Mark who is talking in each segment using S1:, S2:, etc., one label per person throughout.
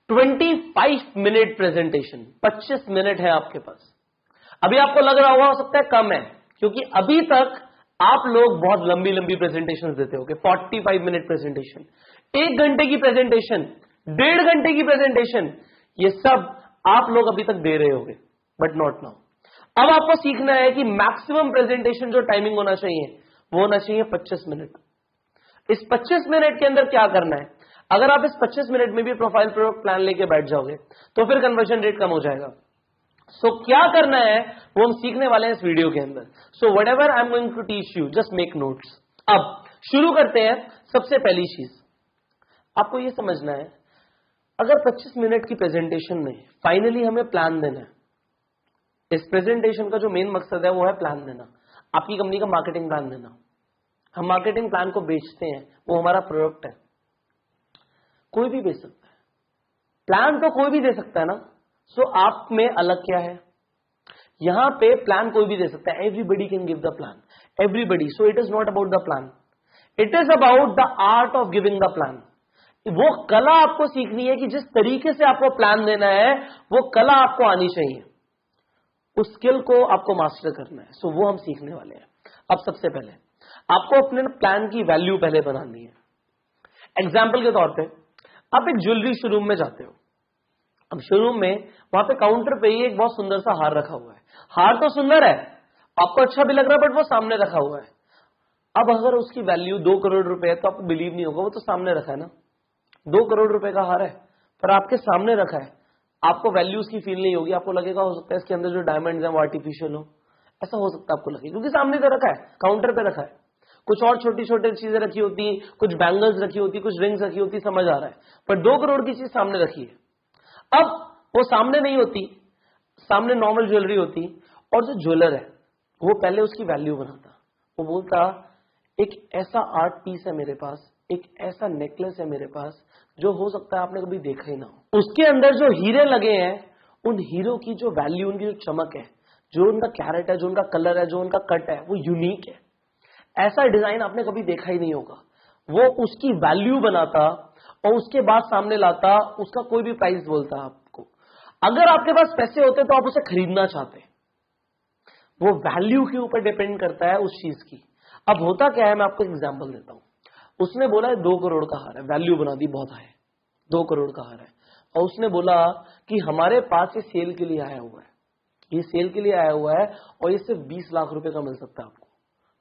S1: 25 minute presentation, 25 minute है आपके पास। अभी आपको लग रहा होगा हो सकता है कम है, क्योंकि अभी तक आप लोग बहुत लंबी लंबी प्रेजेंटेशन देते होगे। 45 मिनट प्रेजेंटेशन, 1 घंटे की प्रेजेंटेशन, 1.5 घंटे की प्रेजेंटेशन, ये सब आप लोग अभी तक दे रहे होगे, बट नॉट नाउ। अब आपको सीखना है कि मैक्सिमम प्रेजेंटेशन जो टाइमिंग होना चाहिए वो होना चाहिए 25 मिनट। इस 25 मिनट के अंदर क्या करना है? अगर आप इस 25 मिनट में भी प्रोफाइल प्लान लेके बैठ जाओगे तो फिर कन्वर्जन रेट कम हो जाएगा। सो क्या करना है वो हम सीखने वाले हैं इस वीडियो के अंदर। So whatever I am going to teach you, just make notes. अब शुरू करते हैं। सबसे पहली चीज आपको यह समझना है, अगर 25 मिनट की प्रेजेंटेशन में फाइनली हमें प्लान देना है, इस प्रेजेंटेशन का जो मेन मकसद है वो है प्लान देना, आपकी कंपनी का मार्केटिंग प्लान देना। हम मार्केटिंग प्लान को बेचते हैं, वो हमारा प्रोडक्ट है, कोई भी बेच सकता है, प्लान तो कोई भी दे सकता है ना। सो आप में अलग क्या है? यहां पे प्लान कोई भी दे सकता है, everybody can give the plan, everybody. So it is not about the plan, it is about the art of giving the plan. वो कला आपको सीखनी है कि जिस तरीके से आपको प्लान देना है वो कला आपको आनी चाहिए, उस स्किल को आपको मास्टर करना है। सो वो हम सीखने वाले हैं। अब सबसे पहले आपको अपने प्लान की वैल्यू पहले बनानी है। एग्जाम्पल के तौर पे आप एक ज्वेलरी शोरूम में जाते हो। अब शोरूम में वहां पे काउंटर पे ही एक बहुत सुंदर सा हार रखा हुआ है। हार तो सुंदर है, आपको अच्छा भी लग रहा है, बट वो सामने रखा हुआ है। अब अगर उसकी वैल्यू 2 करोड़ रुपए है तो आपको बिलीव नहीं होगा, वो तो सामने रखा है ना। 2 करोड़ रुपए का हार है पर आपके सामने रखा है, आपको वैल्यू उसकी फील नहीं होगी। आपको लगेगा हो सकता है इसके अंदर जो डायमंड्स हैं वो आर्टिफिशियल हो, ऐसा हो सकता है आपको लगे, क्योंकि सामने तो रखा है, काउंटर पे रखा है। कुछ और छोटी छोटी चीजें रखी होती, कुछ बैंगल्स रखी होती, कुछ रिंग्स रखी होती, समझ आ रहा है, पर 2 करोड़ की चीज सामने रखी है। अब वो सामने नहीं होती, सामने नॉर्मल ज्वेलरी होती, और जो ज्वेलर है वो पहले उसकी वैल्यू बनाता। वो बोलता एक ऐसा आर्ट पीस है मेरे पास, एक ऐसा नेकलेस है मेरे पास जो हो सकता है आपने कभी देखा ही ना हो। उसके अंदर जो हीरे लगे हैं, उन हीरो की जो वैल्यू, उनकी जो चमक है, जो उनका कैरेट है, जो उनका कलर है, जो उनका कट है, वो यूनिक है। ऐसा डिजाइन आपने कभी देखा ही नहीं होगा। वो उसकी वैल्यू बनाता और उसके बाद सामने लाता, उसका कोई भी प्राइस बोलता आपको। अगर आपके पास पैसे होते तो आप उसे खरीदना चाहते। वो वैल्यू के ऊपर डिपेंड करता है उस चीज की। अब होता क्या है, मैं आपको एग्जांपल देता हूं। उसने बोला है 2 करोड़ का हार है, वैल्यू बना दी बहुत है, 2 करोड़ का हार है, और उसने बोला कि हमारे पास ये सेल के लिए आया हुआ है, ये सेल के लिए आया हुआ है और ये सिर्फ 20 लाख रुपए का मिल सकता है आपको।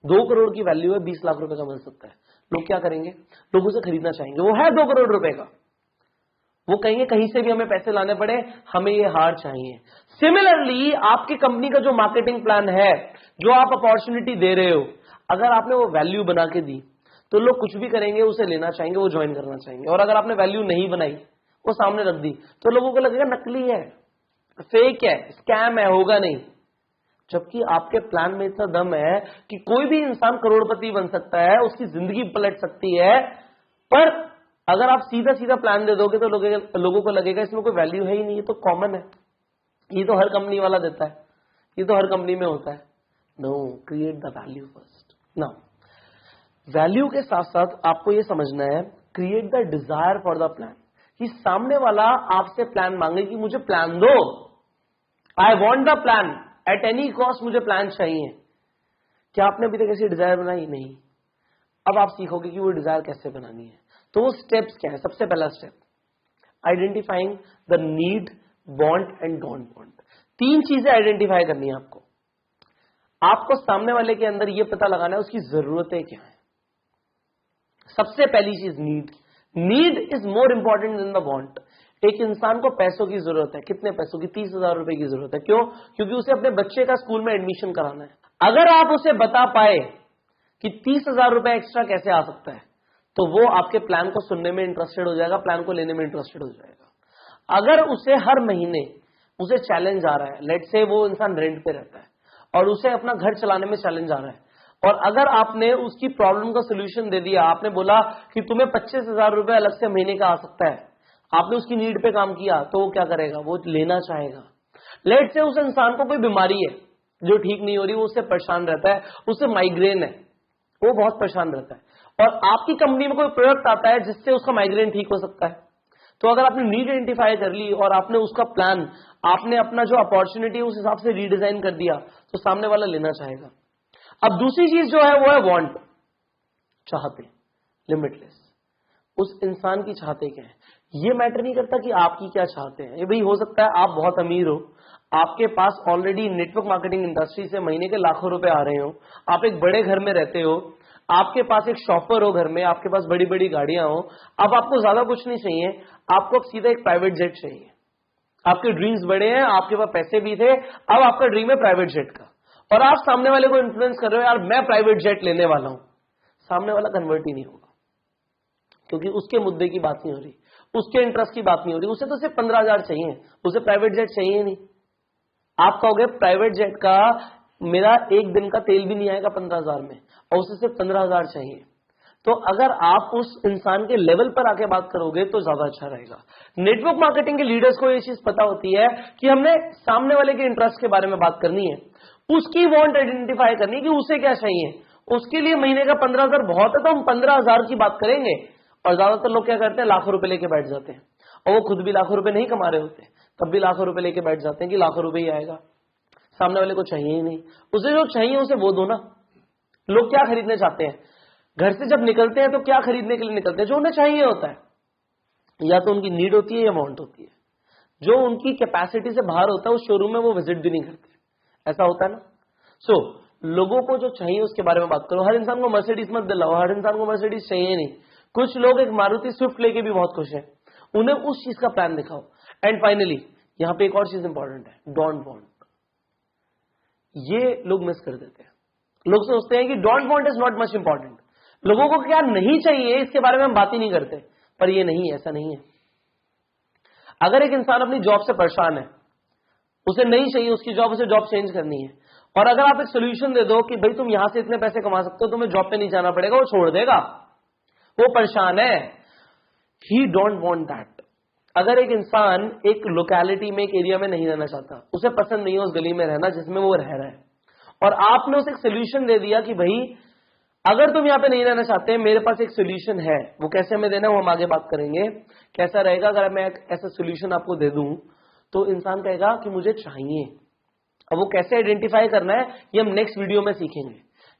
S1: 2 करोड़ की वैल्यू है, 20 लाख रुपए का मिल सकता है। लोग क्या करेंगे? लोग उसे खरीदना चाहेंगे। वो है 2 करोड़ रुपए का, वो कहेंगे कहीं से भी हमें पैसे लाने पड़े, हमें ये हार चाहिए। सिमिलरली आपकी कंपनी का जो मार्केटिंग प्लान है, जो आप अपॉर्चुनिटी दे रहे हो, अगर आपने वो वैल्यू बना के दी तो लोग कुछ भी करेंगे, उसे लेना चाहेंगे, वो ज्वाइन करना चाहेंगे। और अगर आपने वैल्यू नहीं बनाई, वो सामने रख दी, तो लोगों को लगेगा नकली है, फेक है, स्कैम है, होगा नहीं। जबकि आपके प्लान में इतना दम है कि कोई भी इंसान करोड़पति बन सकता है, उसकी जिंदगी पलट सकती है। पर अगर आप सीधा सीधा प्लान दे दोगे तो लोगों को लगेगा इसमें कोई वैल्यू है ही नहीं, ये तो कॉमन है, ये तो हर कंपनी वाला देता है, ये तो हर कंपनी में होता है। No, create the value first. Now value के साथ साथ आपको यह समझना है, create the desire for the plan. कि सामने वाला आपसे प्लान मांगे कि मुझे प्लान दो, I want the plan at any cost, मुझे प्लान चाहिए। क्या आपने अभी तक ऐसी डिजायर बनाई? नहीं। अब आप सीखोगे कि वो डिजायर कैसे बनानी है। तो वो स्टेप्स क्या है? सबसे पहला step, identifying the need, want and don't want. 3 चीजें आइडेंटिफाई करनी है आपको। आपको सामने वाले के अंदर यह पता लगाना है उसकी जरूरतें क्या है। सबसे पहली चीज need. Need is more important than the want. एक इंसान को पैसों की जरूरत है। कितने पैसों की? 30,000 रुपए की जरूरत है। क्यों? क्योंकि उसे अपने बच्चे का स्कूल में एडमिशन कराना है। अगर आप उसे बता पाए कि 30,000 रुपए एक्स्ट्रा कैसे आ सकता है, तो वो आपके प्लान को सुनने में इंटरेस्टेड हो जाएगा, प्लान को लेने में इंटरेस्टेड हो जाएगा। अगर उसे हर महीने उसे चैलेंज आ रहा है, लेट से वो इंसान रेंट पे रहता है और उसे अपना घर चलाने में चैलेंज आ रहा है, और अगर आपने उसकी प्रॉब्लम का सोल्यूशन दे दिया, आपने बोला कि तुम्हें 25,000 रुपए अलग से महीने का आ सकता है, आपने उसकी नीड पे काम किया, तो वो क्या करेगा? वो लेना चाहेगा। लेट से उस इंसान को कोई बीमारी है जो ठीक नहीं हो रही, वो उससे परेशान रहता है, उससे माइग्रेन है, वो बहुत परेशान रहता है, और आपकी कंपनी में कोई प्रोडक्ट आता है जिससे उसका माइग्रेन ठीक हो सकता है, तो अगर आपने नीड आइडेंटिफाई कर ली और आपने उसका प्लान, आपने अपना जो अपॉर्चुनिटी है उस हिसाब से रीडिजाइन कर दिया, तो सामने वाला लेना चाहेगा। अब दूसरी चीज जो है वो है वांट, चाहते, लिमिटलेस। उस इंसान की चाहते क्या है, ये मैटर नहीं करता कि आपकी क्या चाहते हैं। ये भाई हो सकता है आप बहुत अमीर हो, आपके पास ऑलरेडी नेटवर्क मार्केटिंग इंडस्ट्री से महीने के लाखों रुपए आ रहे हो, आप एक बड़े घर में रहते हो, आपके पास एक शॉपर हो घर में, आपके पास बड़ी बड़ी गाड़ियां हो, अब आपको ज्यादा कुछ नहीं चाहिए, आपको अब सीधा एक प्राइवेट जेट चाहिए। आपके ड्रीम्स बड़े हैं, आपके पास पैसे भी थे, अब आपका ड्रीम है प्राइवेट जेट का, और आप सामने वाले को इन्फ्लुएंस कर रहे हो, यार मैं प्राइवेट जेट लेने वाला हूं। सामने वाला कन्वर्ट ही नहीं होगा, क्योंकि उसके मुद्दे की बात नहीं हो रही, उसके इंटरेस्ट की बात नहीं हो रही। उसे तो सिर्फ 15,000 चाहिए, उसे प्राइवेट जेट चाहिए नहीं। आप कहोगे प्राइवेट जेट का मेरा एक दिन का तेल भी नहीं आएगा 15,000 में, और उसे सिर्फ 15,000 चाहिए। तो अगर आप उस इंसान के लेवल पर आके बात करोगे तो ज्यादा अच्छा रहेगा। नेटवर्क मार्केटिंग के लीडर्स को ये चीज पता होती है कि हमने सामने वाले के इंटरेस्ट के बारे में बात करनी है, उसकी वांट आइडेंटिफाई करनी है कि उसे क्या चाहिए। उसके लिए महीने का 15,000 बहुत है, तो हम 15,000 की बात करेंगे। और ज्यादातर लोग क्या करते हैं, लाखों रुपए लेके बैठ जाते हैं, और वो खुद भी लाखों रुपए नहीं कमा रहे होते, तब भी लाखों रुपए लेके बैठ जाते हैं कि लाखों रुपए ही आएगा। सामने वाले को चाहिए ही नहीं, उसे जो चाहिए उसे वो दो ना। लोग क्या खरीदने चाहते हैं, घर से जब निकलते हैं तो क्या खरीदने के लिए निकलते हैं, जो उन्हें चाहिए होता है। या तो उनकी नीड होती है या वांट होती है, जो उनकी कैपेसिटी से बाहर होता है उस शोरूम में वो विजिट भी नहीं करते। ऐसा होता है ना। सो लोगों को जो चाहिए उसके बारे में बात करो। हर इंसान को मर्सिडीज मत दिलाओ, हर इंसान को मर्सिडीज चाहिए नहीं। कुछ लोग एक मारुति स्विफ्ट लेके भी बहुत खुश हैं, उन्हें उस चीज का प्लान दिखाओ। एंड फाइनली यहां पे एक और चीज इंपॉर्टेंट है, डोंट वांट। ये लोग मिस कर देते हैं। लोग सोचते हैं कि don't want is not much important, लोगों को क्या नहीं चाहिए इसके बारे में हम बात ही नहीं करते। पर ये नहीं है, ऐसा नहीं है। अगर एक इंसान अपनी जॉब से परेशान है, उसे नहीं चाहिए उसकी जॉब, उसे जॉब चेंज करनी है, और अगर आप एक सोल्यूशन दे दो कि भाई तुम यहां से इतने पैसे कमा सकते हो, तुम्हें जॉब पे नहीं जाना पड़ेगा, वो छोड़ देगा। वो परेशान है, ही डोंट वांट दैट। अगर एक इंसान एक लोकेलिटी में, एक एरिया में नहीं रहना चाहता, उसे पसंद नहीं है उस गली में रहना जिसमें वो रह रहा है, और आपने उसे एक सोल्यूशन दे दिया कि भाई अगर तुम यहां पे नहीं रहना चाहते, मेरे पास एक सोल्यूशन है, वो कैसे हमें देना वो हम आगे बात करेंगे। कैसा रहेगा अगर मैं एक ऐसा सोल्यूशन आपको दे दूं, तो इंसान कहेगा कि मुझे चाहिए। अब वो कैसे आइडेंटिफाई करना है ये हम नेक्स्ट वीडियो में सीखेंगे।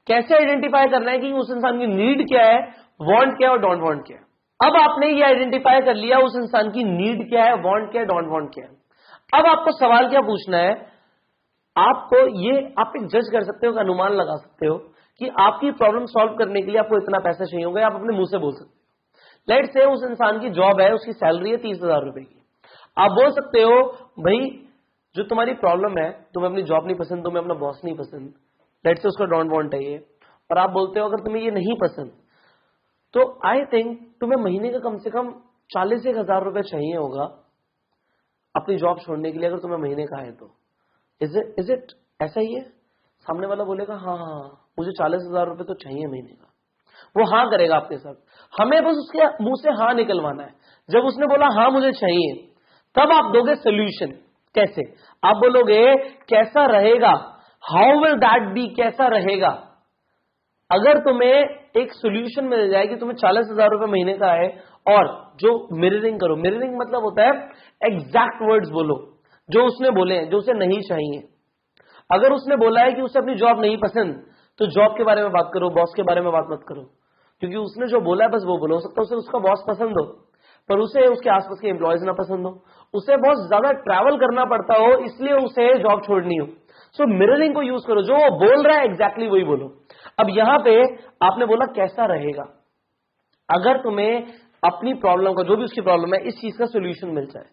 S1: कैसे आइडेंटिफाई करना है कि उस इंसान की नीड क्या है, वांट क्या है और डोंट वांट क्या है। अब आपने ये आइडेंटिफाई कर लिया उस इंसान की नीड क्या है, वांट क्या है, डोंट वांट क्या है। अब आपको सवाल क्या पूछना है, आपको ये आप एक जज कर सकते हो, अनुमान लगा सकते हो कि आपकी प्रॉब्लम सॉल्व करने के लिए आपको इतना पैसा चाहिए होगा। आप अपने मुंह से बोल सकते हो। लेट्स से उस इंसान की जॉब है, उसकी सैलरी है 30,000 रुपए की। आप बोल सकते हो भाई जो तुम्हारी प्रॉब्लम है, तुम्हें अपनी जॉब नहीं पसंद, तुम्हें अपना बॉस नहीं पसंद, लेट्स से उसका डोंट वांट है ये, और आप बोलते हो अगर तुम्हें ये नहीं पसंद तो आई थिंक तुम्हें महीने का कम से कम 40,000 रुपए चाहिए होगा अपनी जॉब छोड़ने के लिए, अगर तुम्हें महीने का है तो। इज इट ऐसा ही है? सामने वाला बोलेगा हाँ हाँ मुझे 40,000 रुपए तो चाहिए महीने का। वो हाँ करेगा आपके साथ, हमें बस उसके मुंह से हाँ निकलवाना है। जब उसने बोला हाँ मुझे चाहिए, तब आप दोगे सोल्यूशन। कैसे? आप बोलोगे कैसा रहेगा, हाउ विल दैट बी, कैसा रहेगा। अगर तुम्हें एक सोल्यूशन मिल जाए कि तुम्हें 40,000 रुपए महीने का है, और जो मिररिंग करो, मिररिंग मतलब होता है एग्जैक्ट वर्ड्स बोलो जो उसने बोले हैं, जो उसे नहीं चाहिए। अगर उसने बोला है कि उसे अपनी जॉब नहीं पसंद, तो जॉब के बारे में बात करो, बॉस के बारे में बात मत करो, क्योंकि उसने जो बोला है बस वो बोलो। हो सकता है उसे उसका बॉस पसंद हो, पर उसे उसके आसपास के एम्प्लॉयज ना पसंद हो, उसे बहुत ज्यादा ट्रैवल करना पड़ता हो, इसलिए उसे जॉब छोड़नी हो। सो मिररिंग को यूज करो, जो वो बोल रहा है एग्जैक्टली वही बोलो। अब यहां पे आपने बोला कैसा रहेगा। अगर तुम्हें अपनी प्रॉब्लम का, जो भी उसकी प्रॉब्लम है, इस चीज का सोल्यूशन मिल जाए,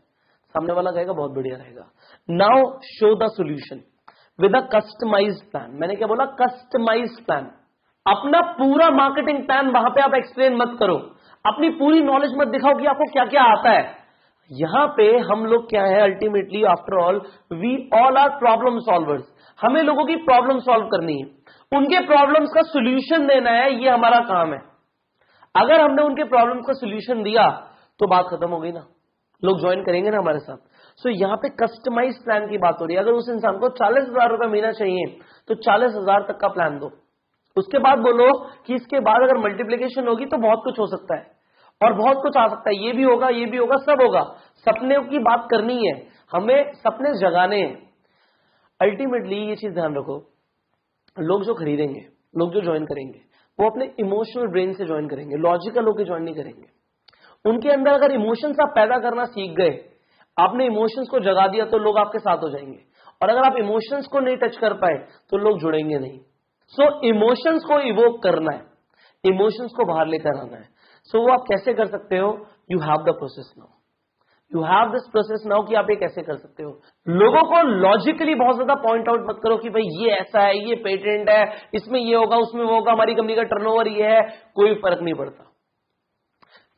S1: सामने वाला कहेगा बहुत बढ़िया रहेगा। Now show the solution with a customized plan. मैंने क्या बोला? Customized plan. अपना पूरा मार्केटिंग प्लान वहां पे आप एक्सप्लेन मत करो, अपनी पूरी नॉलेज मत दिखाओ कि आपको क्या क्या आता है। यहां पे हम लोग क्या है, ultimately after all we all are problem solvers. हमें लोगों की प्रॉब्लम सॉल्व करनी है, उनके प्रॉब्लम्स का सोल्यूशन देना है, ये हमारा काम है। अगर हमने उनके प्रॉब्लम्स का सोल्यूशन दिया तो बात खत्म हो गई ना, लोग ज्वाइन करेंगे ना हमारे साथ। सो यहां पे कस्टमाइज प्लान की बात हो रही है। अगर उस इंसान को 40,000 रुपए महीना चाहिए तो 40,000 तक का प्लान दो। उसके बाद बोलो कि इसके बाद अगर मल्टीप्लीकेशन होगी तो बहुत कुछ हो सकता है, और बहुत कुछ आ सकता है, ये भी होगा, ये भी होगा, सब होगा। सपने की बात करनी है, हमें सपने जगाने हैं। अल्टीमेटली ये चीज ध्यान रखो, लोग जो खरीदेंगे, लोग जो ज्वाइन करेंगे, वो अपने इमोशनल ब्रेन से ज्वाइन करेंगे, लॉजिकल होकर ज्वाइन नहीं करेंगे। उनके अंदर अगर इमोशंस आप पैदा करना सीख गए, आपने इमोशंस को जगा दिया, तो लोग आपके साथ हो जाएंगे। और अगर आप इमोशंस को नहीं टच कर पाए तो लोग जुड़ेंगे नहीं। सो इमोशंस को इवोक करना है, इमोशंस को बाहर लेकर आना है। सो वो आप कैसे कर सकते हो? You have the process now, you have this process now कि आप ये कैसे कर सकते हो। लोगों को लॉजिकली बहुत ज्यादा पॉइंट आउट मत करो कि भाई ये ऐसा है, ये पेटेंट है, इसमें ये होगा, उसमें वो होगा, हमारी कंपनी का टर्नओवर ये है। कोई फर्क नहीं पड़ता।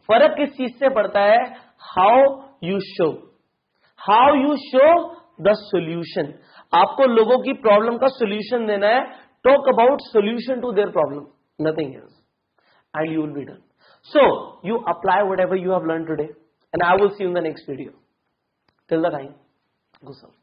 S1: फर्क किस चीज से पड़ता है? How you show the solution. आपको लोगों की प्रॉब्लम का सोल्यूशन देना है। Talk about solution to their problem, nothing else, and you will be done. So you apply whatever you have learned today, and I will see you in the next video. Till the time, go serve.